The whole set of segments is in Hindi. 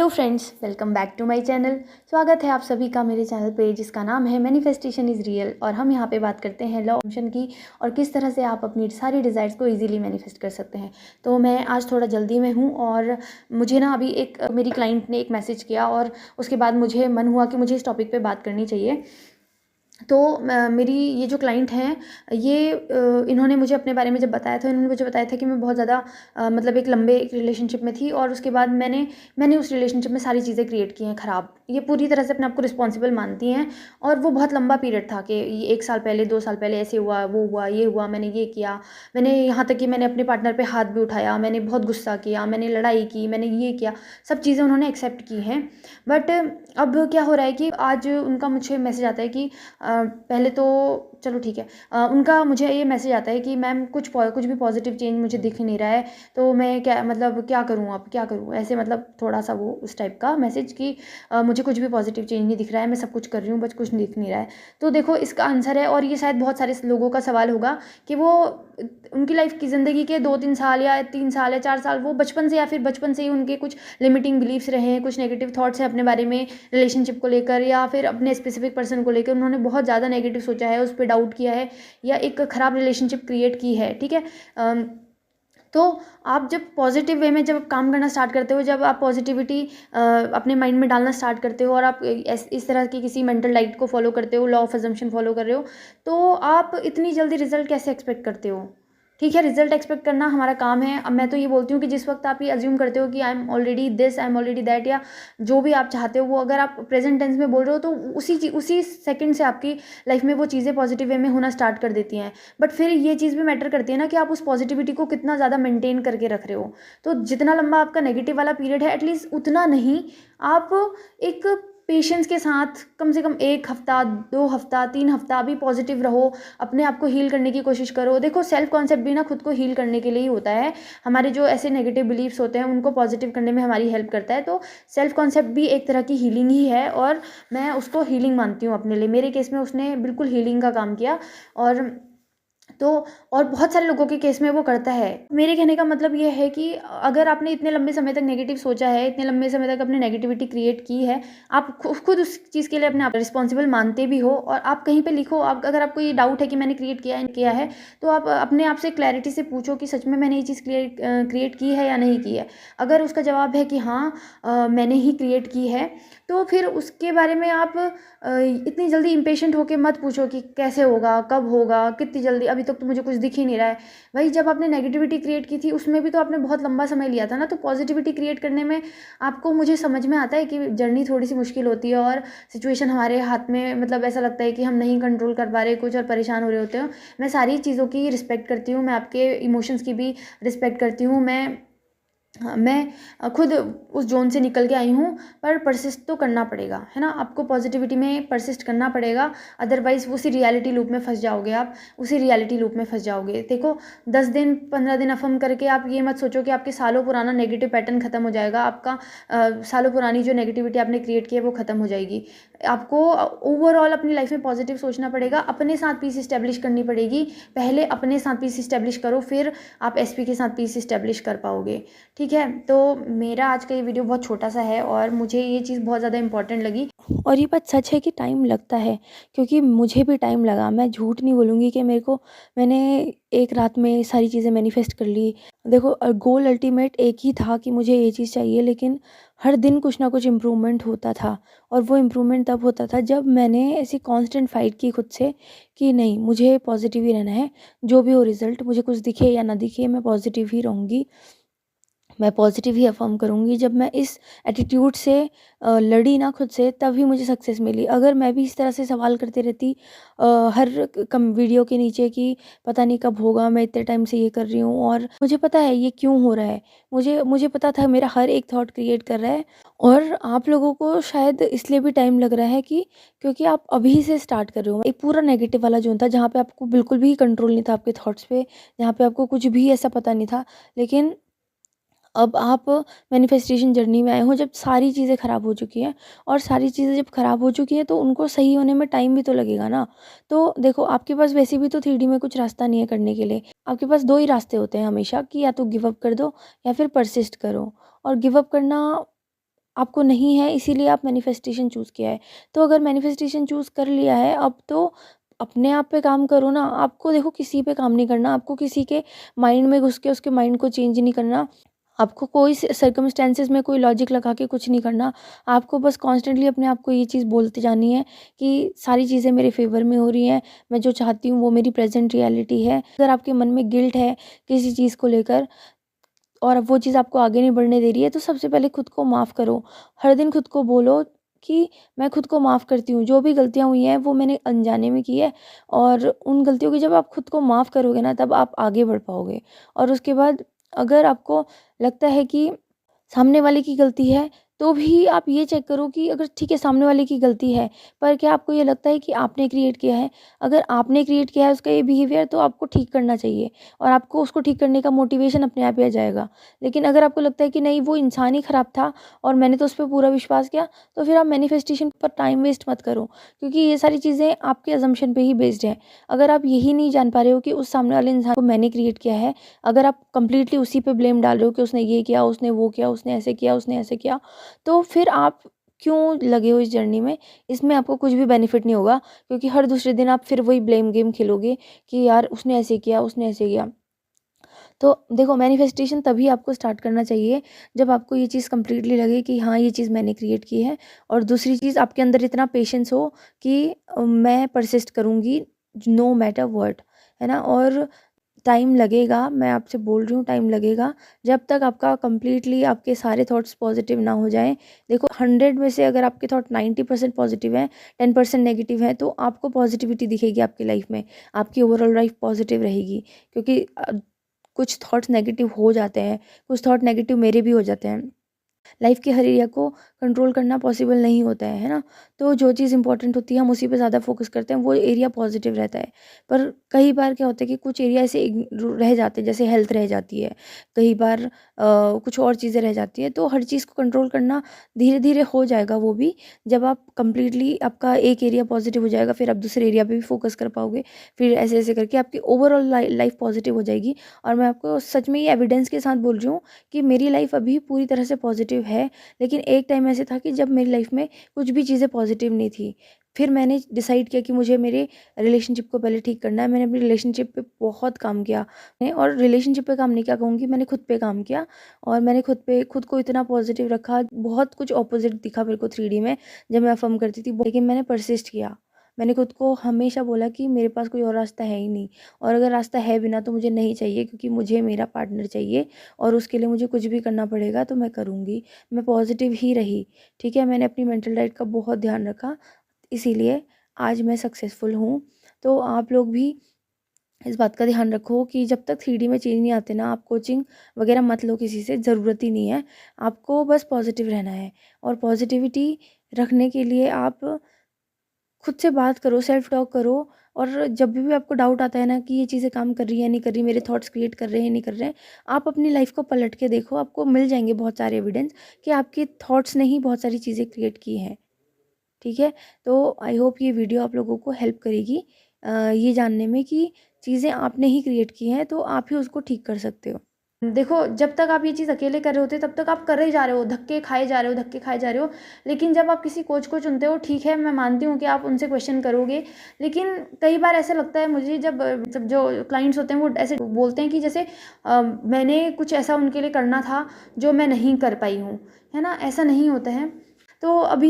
Hello friends, welcome back to my channel. स्वागत है आप सभी का मेरे चैनल पे जिसका नाम है मैनिफेस्टेशन इज़ रियल। और हम यहाँ पे बात करते हैं लॉ ऑफ अट्रैक्शन की और किस तरह से आप अपनी सारी डिज़ायर्स को इजीली मैनिफेस्ट कर सकते हैं। तो मैं आज थोड़ा जल्दी में हूँ और मुझे ना अभी एक मेरी क्लाइंट ने एक मैसेज किया और उसके बाद मुझे मन हुआ कि मुझे इस टॉपिक पर बात करनी चाहिए। तो मेरी ये जो क्लाइंट हैं ये इन्होंने मुझे अपने बारे में जब बताया था, इन्होंने मुझे बताया था कि मैं बहुत ज़्यादा मतलब एक लंबे एक रिलेशनशिप में थी और उसके बाद मैंने उस रिलेशनशिप में सारी चीज़ें क्रिएट की हैं ख़राब। ये पूरी तरह से अपने आप को रिस्पॉन्सिबल मानती हैं और वो बहुत लंबा पीरियड था कि ये 1 साल पहले 2 साल पहले ऐसे हुआ, वो हुआ, ये हुआ, मैंने ये किया। मैंने यहाँ तक कि मैंने अपने पार्टनर पे हाथ भी उठाया, मैंने बहुत गुस्सा किया, मैंने लड़ाई की, मैंने ये किया, सब चीज़ें उन्होंने एक्सेप्ट की हैं। बट अब क्या हो रहा है कि आज उनका मुझे मैसेज आता है कि पहले तो चलो ठीक है, उनका मुझे ये मैसेज आता है कि मैम कुछ भी पॉजिटिव चेंज मुझे दिख नहीं रहा है, तो मैं क्या मतलब क्या करूँ, अब क्या करूँ, ऐसे मतलब थोड़ा सा वो उस टाइप का मैसेज कि मुझे कुछ भी पॉजिटिव चेंज नहीं दिख रहा है, मैं सब कुछ कर रही हूँ बस कुछ दिख नहीं रहा है। तो देखो इसका आंसर है, और ये शायद बहुत सारे लोगों का सवाल होगा कि वो उनकी लाइफ की ज़िंदगी के 2-3 साल या 3 साल या 4 साल वो बचपन से या फिर बचपन से ही उनके कुछ लिमिटिंग बिलीफ्स रहे हैं, कुछ नेगेटिव थॉट्स हैं अपने बारे में, रिलेशनशिप को लेकर या फिर अपने स्पेसिफिक पर्सन को लेकर उन्होंने बहुत ज़्यादा नेगेटिव सोचा है, उस पर डाउट किया है या एक ख़राब रिलेशनशिप क्रिएट की है। ठीक है। तो आप जब पॉजिटिव वे में जब काम करना स्टार्ट करते हो, जब आप पॉजिटिविटी अपने माइंड में डालना स्टार्ट करते हो और आप इस तरह की किसी मेंटल डाइट को फॉलो करते हो, लॉ ऑफ अजम्पशन फॉलो कर रहे हो, तो आप इतनी जल्दी रिजल्ट कैसे एक्सपेक्ट करते हो? ठीक है, रिजल्ट एक्सपेक्ट करना हमारा काम है। अब मैं तो ये बोलती हूँ कि जिस वक्त आप ये अज्यूम करते हो कि I am already this, I am already that, या जो भी आप चाहते हो वो अगर आप प्रेजेंट टेंस में बोल रहे हो तो उसी सेकंड से आपकी लाइफ में वो चीज़ें पॉजिटिव वे में होना स्टार्ट कर देती हैं। बट फिर ये चीज़ भी मैटर करती है ना कि आप उस पॉजिटिविटी को कितना ज़्यादा मेंटेन करके रख रहे हो। तो जितना लंबा आपका नेगेटिव वाला पीरियड है, एटलीस्ट उतना नहीं, आप एक पेशेंस के साथ कम से कम 1 हफ्ता, 2 हफ्ता, 3 हफ्ता अभी पॉजिटिव रहो, अपने आप को हील करने की कोशिश करो। देखो सेल्फ कॉन्सेप्ट भी ना खुद को हील करने के लिए ही होता है। हमारे जो ऐसे नेगेटिव बिलीफ्स होते हैं उनको पॉजिटिव करने में हमारी हेल्प करता है। तो सेल्फ कॉन्सेप्ट भी एक तरह की हीलिंग ही है और मैं उसको हीलिंग मानती हूँ अपने लिए। मेरे केस में उसने बिल्कुल हीलिंग का काम किया और तो और बहुत सारे लोगों के केस में वो करता है। मेरे कहने का मतलब ये है कि अगर आपने इतने लंबे समय तक नेगेटिव सोचा है, इतने लंबे समय तक अपने नेगेटिविटी क्रिएट की है, आप खुद उस चीज़ के लिए अपने आप रिस्पॉन्सिबल मानते भी हो और आप कहीं पे लिखो, आप अगर आपको ये डाउट है कि मैंने क्रिएट किया है, तो आप अपने आप से क्लैरिटी से पूछो कि सच में मैंने ये चीज़ क्रिएट की है या नहीं की है। अगर उसका जवाब है कि हाँ मैंने ही क्रिएट की है, तो फिर उसके बारे में आप इतनी जल्दी इम्पेशेंट होके मत पूछो कि कैसे होगा, कब होगा, कितनी जल्दी, अभी तक तो मुझे कुछ दिख ही नहीं रहा है। वही जब आपने नेगेटिविटी क्रिएट की थी उसमें भी तो आपने बहुत लंबा समय लिया था ना। तो पॉजिटिविटी क्रिएट करने में आपको, मुझे समझ में आता है कि जर्नी थोड़ी सी मुश्किल होती है और सिचुएशन हमारे हाथ में, मतलब ऐसा लगता है कि हम नहीं कंट्रोल कर पा रहे कुछ और परेशान हो रहे होते हो। मैं सारी चीज़ों की रिस्पेक्ट करती हूँ, मैं आपके इमोशंस की भी रिस्पेक्ट करती हूँ। मैं खुद उस ज़ोन से निकल के आई हूँ, पर परसिस्ट तो करना पड़ेगा, है ना? आपको पॉजिटिविटी में परसिस्ट करना पड़ेगा, अदरवाइज़ उसी रियलिटी लूप में फँस जाओगे आप, उसी रियलिटी लूप में फँस जाओगे। देखो 10 दिन 15 दिन अफ़र्म करके आप ये मत सोचो कि आपके सालों पुराना नेगेटिव पैटर्न ख़त्म हो जाएगा, आपका सालों पुरानी जो नेगेटिविटी आपने क्रिएट की है वो ख़त्म हो जाएगी। आपको ओवरऑल अपनी लाइफ में पॉजिटिव सोचना पड़ेगा, अपने साथ पीस इस्टेब्लिश करनी पड़ेगी। पहले अपने साथ पीस इस्टेब्लिश करो, फिर आप एसपी के साथ पीस इस्टेब्लिश कर पाओगे। ठीक है, तो मेरा आज का ये वीडियो बहुत छोटा सा है और मुझे ये चीज़ बहुत ज़्यादा इंपॉर्टेंट लगी। और ये बात सच है कि टाइम लगता है, क्योंकि मुझे भी टाइम लगा। मैं झूठ नहीं बोलूँगी कि मैंने एक रात में सारी चीज़ें मैनिफेस्ट कर ली। देखो गोल अल्टीमेट एक ही था कि मुझे ये चीज़ चाहिए, लेकिन हर दिन कुछ ना कुछ इम्प्रूवमेंट होता था और वो इम्प्रूवमेंट तब होता था जब मैंने ऐसी कांस्टेंट फाइट की खुद से कि नहीं, मुझे पॉजिटिव ही रहना है। जो भी हो रिज़ल्ट, मुझे कुछ दिखे या ना दिखे, मैं पॉजिटिव ही रहूँगी, मैं पॉजिटिव ही अफ़र्म करूँगी। जब मैं इस एटीट्यूड से लड़ी ना खुद से, तभी मुझे सक्सेस मिली। अगर मैं भी इस तरह से सवाल करती रहती हर कम वीडियो के नीचे कि पता नहीं कब होगा, मैं इतने टाइम से ये कर रही हूँ और मुझे पता है ये क्यों हो रहा है, मुझे पता था मेरा हर एक थॉट क्रिएट कर रहा है। और आप लोगों को शायद इसलिए भी टाइम लग रहा है कि क्योंकि आप अभी से स्टार्ट कर रहे हो। एक पूरा नेगेटिव वाला जोन था जहाँ पे आपको बिल्कुल भी कंट्रोल नहीं था आपके थॉट्स पे, जहाँ पे आपको कुछ भी ऐसा पता नहीं था। लेकिन अब आप मैनिफेस्टेशन जर्नी में आए हो जब सारी चीज़ें ख़राब हो चुकी हैं, और सारी चीज़ें जब ख़राब हो चुकी हैं तो उनको सही होने में टाइम भी तो लगेगा ना। तो देखो आपके पास वैसे भी तो 3D में कुछ रास्ता नहीं है करने के लिए। आपके पास 2 ही रास्ते होते हैं हमेशा, कि या तो गिव अप कर दो या फिर परसिस्ट करो। और गिव अप करना आपको नहीं है, इसीलिए आप मैनिफेस्टेशन चूज़ किया है। तो अगर मैनिफेस्टेशन चूज़ कर लिया है अब, तो अपने आप पे काम करो ना। आपको देखो किसी पे काम नहीं करना, आपको किसी के माइंड में घुस के उसके माइंड को चेंज नहीं करना। आपको कोई सर्कमस्टेंसेस में कोई लॉजिक लगा के कुछ नहीं करना। आपको बस कॉन्स्टेंटली अपने आप को ये चीज़ बोलते जानी है कि सारी चीज़ें मेरे फ़ेवर में हो रही हैं, मैं जो चाहती हूँ वो मेरी प्रेज़ेंट रियलिटी है। अगर आपके मन में गिल्ट है किसी चीज़ को लेकर और वो चीज़ आपको आगे नहीं बढ़ने दे रही है, तो सबसे पहले खुद को माफ़ करो। हर दिन खुद को बोलो कि मैं खुद को माफ़ करती हूँ, जो भी गलतियाँ हुई हैं वो मैंने अनजाने में की है, और उन गलतियों की जब आप खुद को माफ़ करोगे ना, तब आप आगे बढ़ पाओगे। और उसके बाद अगर आपको लगता है कि सामने वाले की गलती है, तो भी आप ये चेक करो कि अगर ठीक है सामने वाले की गलती है, पर क्या आपको ये लगता है कि आपने क्रिएट किया है? अगर आपने क्रिएट किया है उसका ये बिहेवियर, तो आपको ठीक करना चाहिए और आपको उसको ठीक करने का मोटिवेशन अपने आप ही आ जाएगा। लेकिन अगर आपको लगता है कि नहीं, वो इंसान ही खराब था और मैंने तो उस पे पूरा विश्वास किया, तो फिर आप मैनिफेस्टेशन पर टाइम वेस्ट मत करो, क्योंकि ये सारी चीज़ें आपके असम्पशन पे ही बेस्ड हैं। अगर आप यही नहीं जान पा रहे हो कि उस सामने वाले इंसान को मैंने क्रिएट किया है, अगर आप कंप्लीटली उसी पे ब्लेम डाल रहे हो कि उसने ये किया, उसने वो किया, उसने ऐसे किया, उसने ऐसे किया, तो फिर आप क्यों लगे हो इस जर्नी में? इसमें आपको कुछ भी बेनिफिट नहीं होगा, क्योंकि हर दूसरे दिन आप फिर वही ब्लेम गेम खेलोगे कि यार उसने ऐसे किया, उसने ऐसे किया। तो देखो, मैनिफेस्टेशन तभी आपको स्टार्ट करना चाहिए जब आपको ये चीज़ कंप्लीटली लगे कि हाँ, ये चीज़ मैंने क्रिएट की है, और दूसरी चीज़ आपके अंदर इतना पेशेंस हो कि मैं परसिस्ट करूँगी नो मैटर व्हाट, है ना? और टाइम लगेगा, मैं आपसे बोल रही हूँ टाइम लगेगा, जब तक आपका कंप्लीटली आपके सारे थॉट्स पॉजिटिव ना हो जाएँ। देखो 100 में से अगर आपके थॉट 90% पॉजिटिव हैं, 10% नेगेटिव हैं, तो आपको पॉजिटिविटी दिखेगी आपकी लाइफ में, आपकी ओवरऑल लाइफ पॉजिटिव रहेगी। क्योंकि कुछ थॉट्स नेगेटिव हो जाते हैं, कुछ थॉट नेगेटिव मेरे भी हो जाते हैं। लाइफ के हर एरिया को कंट्रोल करना पॉसिबल नहीं होता है ना? तो जो चीज़ इंपॉर्टेंट होती है हम उसी पे ज़्यादा फोकस करते हैं, वो एरिया पॉजिटिव रहता है। पर कई बार क्या होता है कि कुछ एरिया ऐसे रह जाते हैं, जैसे हेल्थ रह जाती है, कई बार कुछ और चीज़ें रह जाती हैं, तो हर चीज़ को कंट्रोल करना धीरे धीरे हो जाएगा वो भी। जब आप कंप्लीटली आपका एक एरिया पॉजिटिव हो जाएगा, फिर आप दूसरे एरिया पे भी फोकस कर पाओगे, फिर ऐसे ऐसे करके आपकी ओवरऑल लाइफ पॉजिटिव हो जाएगी। और मैं आपको सच में ये एविडेंस के साथ बोल रही हूँ कि मेरी लाइफ अभी पूरी तरह से पॉजिटिव है, लेकिन एक टाइम ऐसे था कि जब मेरी लाइफ में कुछ भी चीज़ें पॉजिटिव नहीं थी। फिर मैंने डिसाइड किया कि मुझे मेरे रिलेशनशिप को पहले ठीक करना है। मैंने अपनी रिलेशनशिप पे बहुत काम किया और रिलेशनशिप पे काम नहीं क्या कहूँगी, मैंने खुद पे काम किया, और मैंने खुद को इतना पॉजिटिव रखा। बहुत कुछ ऑपोजिट दिखा मेरे को 3D में जब मैं अफ़र्म करती थी, लेकिन मैंने परसिस्ट किया। मैंने खुद को हमेशा बोला कि मेरे पास कोई और रास्ता है ही नहीं, और अगर रास्ता है भी ना तो मुझे नहीं चाहिए, क्योंकि मुझे मेरा पार्टनर चाहिए और उसके लिए मुझे कुछ भी करना पड़ेगा तो मैं करूँगी। मैं पॉजिटिव ही रही, ठीक है? मैंने अपनी मेंटल डाइट का बहुत ध्यान रखा, इसीलिए आज मैं सक्सेसफुल हूँ। तो आप लोग भी इस बात का ध्यान रखो कि जब तक 3D में चेंज नहीं आते ना, आप कोचिंग वगैरह मत लो किसी से, ज़रूरत ही नहीं है। आपको बस पॉजिटिव रहना है, और पॉजिटिविटी रखने के लिए आप खुद से बात करो, सेल्फ टॉक करो। और जब भी आपको डाउट आता है ना कि ये चीज़ें काम कर रही हैं, नहीं कर रही, मेरे थॉट्स क्रिएट कर रहे हैं, नहीं कर रहे हैं, आप अपनी लाइफ को पलट के देखो, आपको मिल जाएँगे बहुत सारे एविडेंस कि आपके थॉट्स ने ही बहुत सारी चीज़ें क्रिएट की हैं, ठीक है? तो आई होप ये वीडियो आप लोगों को हेल्प करेगी ये जानने में कि चीज़ें आपने ही क्रिएट की हैं, तो आप ही उसको ठीक कर सकते हो। देखो, जब तक आप ये चीज़ अकेले कर रहे होते तब तक आप कर ही जा रहे हो, धक्के खाए जा रहे हो, धक्के खाए जा रहे हो। लेकिन जब आप किसी कोच को चुनते हो, ठीक है, मैं मानती हूँ कि आप उनसे क्वेश्चन करोगे, लेकिन कई बार ऐसा लगता है मुझे, जब जो क्लाइंट्स होते हैं वो ऐसे बोलते हैं कि जैसे मैंने कुछ ऐसा उनके लिए करना था जो मैं नहीं कर पाई हूँ, है ना? ऐसा नहीं होता है। तो अभी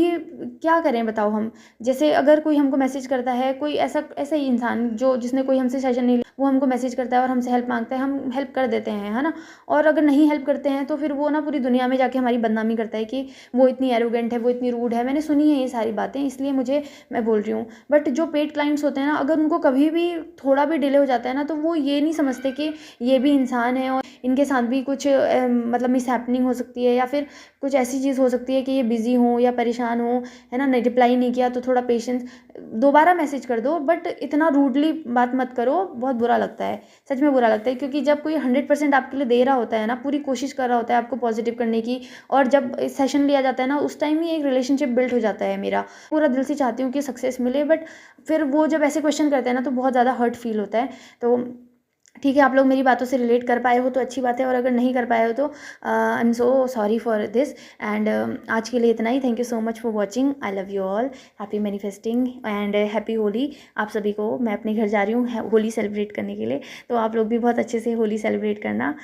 क्या करें बताओ हम? जैसे अगर कोई हमको मैसेज करता है, कोई ऐसा ऐसा ही इंसान जो जिसने कोई हमसे सेशन नहीं लिया, वो हमको मैसेज करता है और हमसे हेल्प माँगता है, हम हेल्प कर देते हैं, है ना? और अगर नहीं हेल्प करते हैं तो फिर वो ना पूरी दुनिया में जाके हमारी बदनामी करता है कि वो इतनी एरोगेंट है, वो इतनी रूड है। मैंने सुनी है ये सारी बातें, इसलिए मैं बोल रही हूँ। बट जो पेड क्लाइंट्स होते हैं ना, अगर उनको कभी भी थोड़ा भी डिले हो जाता है ना, तो वो ये नहीं समझते कि ये भी इंसान है और इनके साथ भी कुछ मतलब मिसहैपनिंग हो सकती है, या फिर कुछ ऐसी चीज़ हो सकती है कि ये बिज़ी हो या परेशान हो, है ना? नहीं, रिप्लाई नहीं किया तो थोड़ा पेशेंस, दोबारा मैसेज कर दो, बट इतना रूडली बात मत करो, बहुत बुरा लगता है, सच में बुरा लगता है। क्योंकि जब कोई 100% आपके लिए दे रहा होता है ना, पूरी कोशिश कर रहा होता है आपको पॉजिटिव करने की, और जब सेशन लिया जाता है ना, उस टाइम ही एक रिलेशनशिप बिल्ड हो जाता है मेरा। पूरा दिल से चाहती हूँ कि सक्सेस मिले, बट फिर वो जब ऐसे क्वेश्चन करते हैं ना, तो बहुत ज़्यादा हर्ट फील होता है। तो ठीक है, आप लोग मेरी बातों से रिलेट कर पाए हो तो अच्छी बात है, और अगर नहीं कर पाए हो तो I am so sorry for this. And आज के लिए इतना ही। Thank you so much for watching. I love you all. Happy manifesting and happy Holi आप सभी को। मैं अपने घर जा रही हूँ होली सेलिब्रेट करने के लिए, तो आप लोग भी बहुत अच्छे से होली सेलिब्रेट करना।